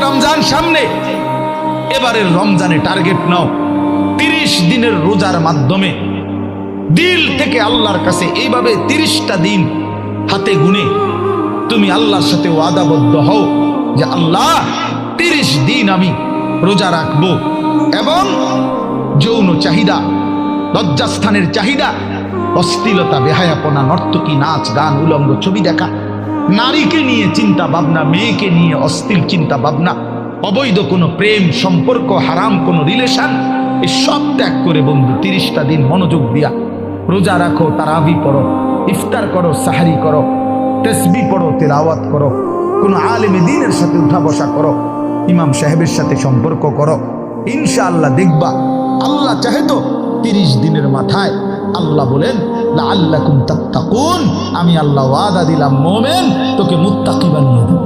রমজান সামনে, এবারের রমজানে টার্গেট নাও 30 দিনের রোজার মাধ্যমে দিল থেকে আল্লাহর কাছে এইভাবে 30টা দিন হাতে গুনে তুমি আল্লাহর সাথে ওয়াদাবদ্ধ হও যে আল্লাহ 30 দিন আমি রোজা রাখবো, এবং যৌন চাহিদা, লজ্জাস্থানের চাহিদা, অশ্লীলতা, বেহায়াপনা, নর্তকী, নাচ গান, উলঙ্গ ছবি দেখা, নারীকে নিয়ে চিন্তা ভাবনা, মেয়েকে নিয়ে অশ্লীল চিন্তা ভাবনা, অবৈধ কোনো প্রেম সম্পর্ক, হারাম কোনো রিলেশন, এই সব ত্যাগ করে বন্ধু 30টা দিন মনোযোগ দিয়া রোজা রাখো, তারাবি পড়ো, ইফতার করো, সাহারি করো, তাসবিহ পড়ো, তেলাওয়াত করো, কোনো আলেমে দ্বীনের সাথে উঠা বসা করো, ইমাম সাহেবের সাথে সম্পর্ক করো। ইনশাআল্লাহ দেখবা আল্লাহ চাহে তো 30 দিনের মাথায় আল্লাহ বলেন লাআল্লাকুম তাত্তাকুন, আমি আল্লাহ ওয়াদা দিলাম মোমেন তোকে মুত্তাকি বানিয়ে দেব।